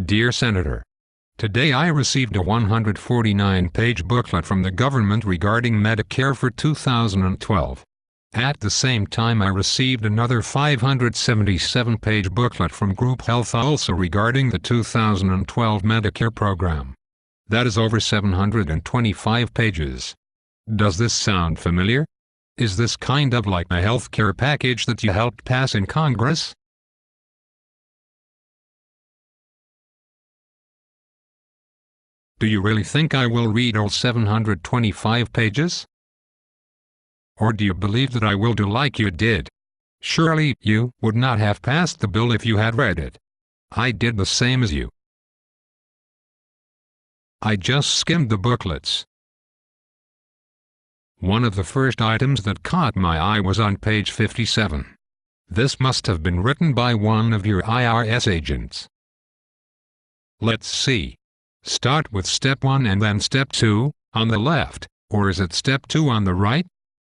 Dear Senator, today I received a 149-page booklet from the government regarding Medicare for 2012. At the same time I received another 577-page booklet from Group Health also regarding the 2012 Medicare program. That is over 725 pages. Does this sound familiar? Is this kind of like the healthcare package that you helped pass in Congress? Do you really think I will read all 725 pages? Or do you believe that I will do like you did? Surely you would not have passed the bill if you had read it. I did the same as you. I just skimmed the booklets. One of the first items that caught my eye was on page 57. This must have been written by one of your IRS agents. Let's see. Start with step 1 and then step 2, on the left, or is it step 2 on the right?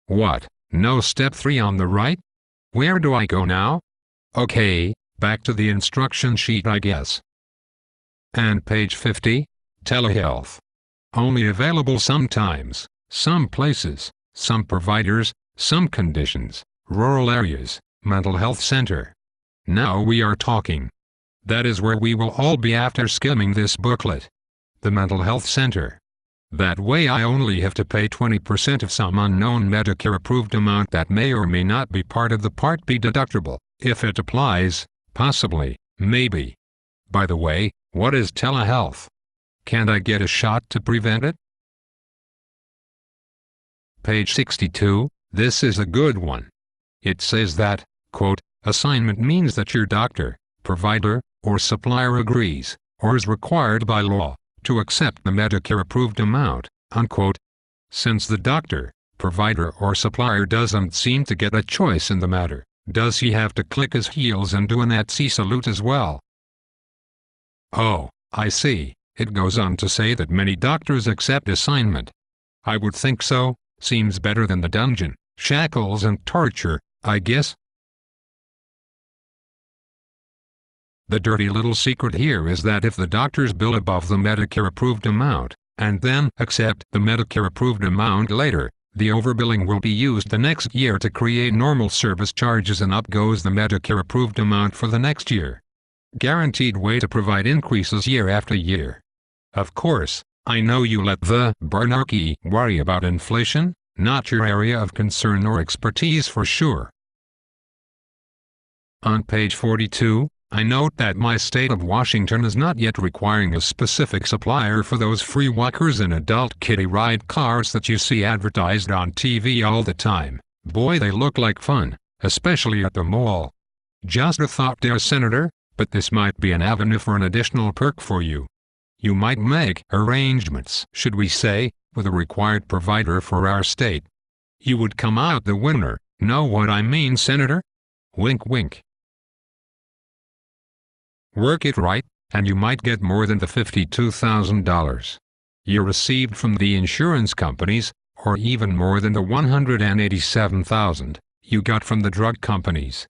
What, no step 3 on the right? Where do I go now? Okay, back to the instruction sheet I guess. And page 50, telehealth. Only available sometimes, some places, some providers, some conditions, rural areas, mental health center. Now we are talking. That is where we will all be after skimming this booklet. The mental health center. That way I only have to pay 20% of some unknown Medicare-approved amount that may or may not be part of the Part B deductible, if it applies, possibly, maybe. By the way, what is telehealth? Can't I get a shot to prevent it? Page 62, this is a good one. It says that, quote, assignment means that your doctor, provider, or supplier agrees, or is required by law, to accept the Medicare-approved amount, unquote. Since the doctor, provider or supplier doesn't seem to get a choice in the matter, does he have to click his heels and do an Etsy salute as well? Oh, I see. It goes on to say that many doctors accept assignment. I would think so, seems better than the dungeon, shackles and torture, I guess. The dirty little secret here is that if the doctors bill above the Medicare-approved amount, and then accept the Medicare-approved amount later, the overbilling will be used the next year to create normal service charges and up goes the Medicare-approved amount for the next year. Guaranteed way to provide increases year after year. Of course, I know you let the Barnarchy worry about inflation, not your area of concern or expertise for sure. On page 42, I note that my state of Washington is not yet requiring a specific supplier for those free walkers and adult kiddie ride cars that you see advertised on TV all the time. Boy, they look like fun, especially at the mall. Just a thought, dear Senator, but this might be an avenue for an additional perk for you. You might make arrangements, should we say, with a required provider for our state. You would come out the winner, know what I mean, Senator? Wink wink. Work it right, and you might get more than the $52,000 you received from the insurance companies, or even more than the $187,000 you got from the drug companies.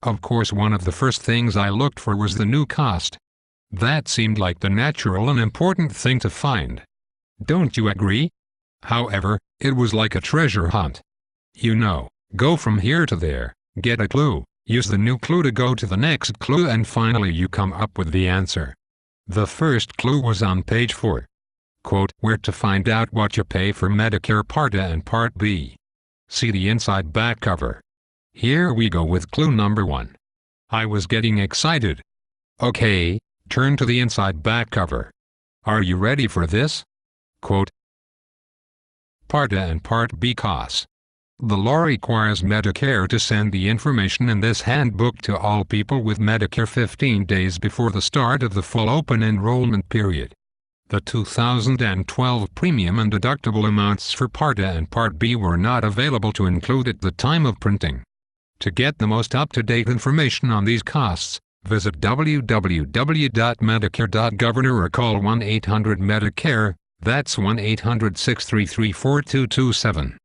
Of course, one of the first things I looked for was the new cost. That seemed like the natural and important thing to find. Don't you agree? However, it was like a treasure hunt. You know, go from here to there, get a clue. Use the new clue to go to the next clue and finally you come up with the answer. The first clue was on page 4. Quote, where to find out what you pay for Medicare Part A and Part B. See the inside back cover. Here we go with clue number 1. I was getting excited. Okay, turn to the inside back cover. Are you ready for this? Quote, Part A and Part B costs. The law requires Medicare to send the information in this handbook to all people with Medicare 15 days before the start of the full open enrollment period. The 2012 premium and deductible amounts for Part A and Part B were not available to include at the time of printing. To get the most up-to-date information on these costs, visit www.medicare.gov or call 1-800-MEDICARE, that's 1-800-633-4227.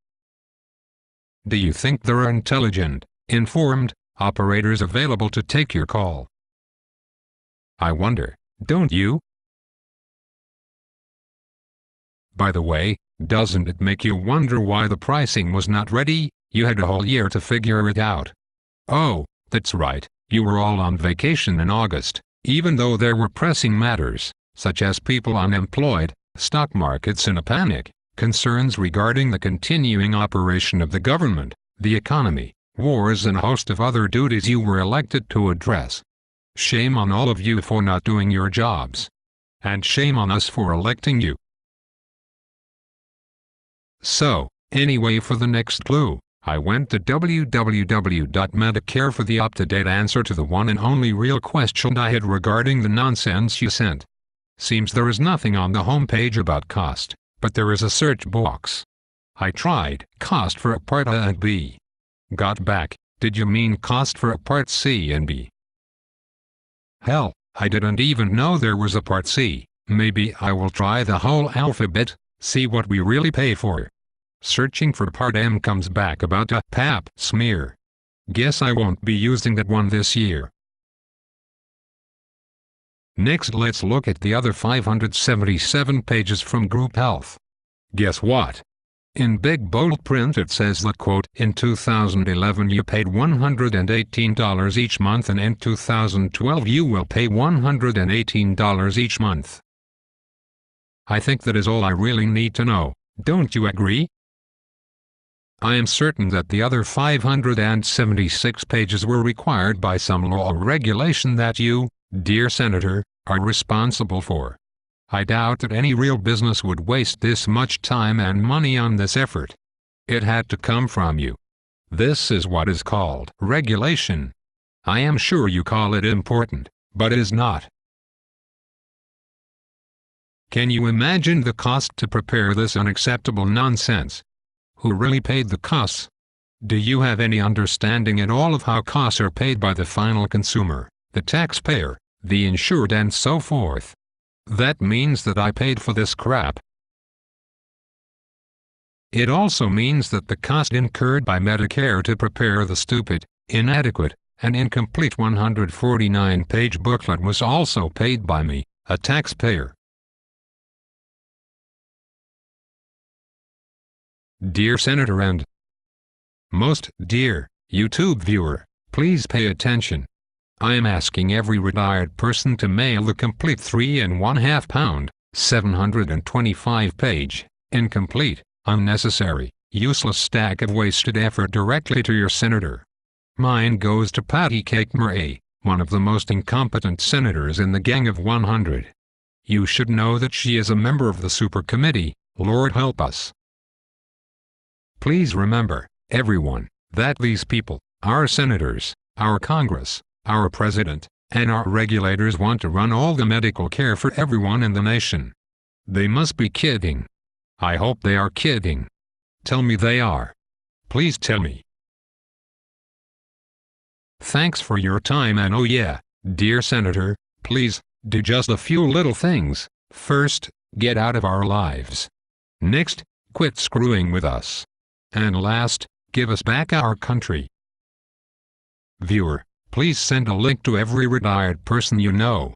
Do you think there are intelligent, informed operators available to take your call? I wonder, don't you? By the way, doesn't it make you wonder why the pricing was not ready? You had a whole year to figure it out. Oh, that's right, you were all on vacation in August, even though there were pressing matters, such as people unemployed, stock markets in a panic, concerns regarding the continuing operation of the government, the economy, wars and a host of other duties you were elected to address. Shame on all of you for not doing your jobs. And shame on us for electing you. So, anyway, for the next clue, I went to www.medicare for the up-to-date answer to the one and only real question I had regarding the nonsense you sent. Seems there is nothing on the homepage about cost, but there is a search box. I tried cost for a part A and B. Got back, did you mean cost for a part C and B? Hell, I didn't even know there was a part C. Maybe I will try the whole alphabet, see what we really pay for. Searching for part M comes back about a pap smear. Guess I won't be using that one this year. Next, let's look at the other 577 pages from Group Health. Guess what? In big bold print it says that, quote, in 2011 you paid $118 each month and in 2012 you will pay $118 each month. I think that is all I really need to know, don't you agree? I am certain that the other 576 pages were required by some law or regulation that you, dear Senator, are responsible for. I doubt that any real business would waste this much time and money on this effort. It had to come from you. This is what is called regulation. I am sure you call it important, but it is not. Can you imagine the cost to prepare this unacceptable nonsense? Who really paid the costs? Do you have any understanding at all of how costs are paid by the final consumer, the taxpayer, the insured and so forth? That means that I paid for this crap. It also means that the cost incurred by Medicare to prepare the stupid, inadequate, and incomplete 149-page booklet was also paid by me, a taxpayer. Dear Senator and most dear YouTube viewer, please pay attention. I am asking every retired person to mail the complete 3½ pound, 725-page, incomplete, unnecessary, useless stack of wasted effort directly to your senator. Mine goes to Patty Cake Murray, one of the most incompetent senators in the Gang of 100. You should know that she is a member of the Super Committee, Lord help us. Please remember, everyone, that these people, our senators, our Congress, our president, and our regulators want to run all the medical care for everyone in the nation. They must be kidding. I hope they are kidding. Tell me they are. Please tell me. Thanks for your time, and oh yeah, dear Senator, please, do just a few little things. First, get out of our lives. Next, quit screwing with us. And last, give us back our country. Viewer, please send a link to every retired person you know.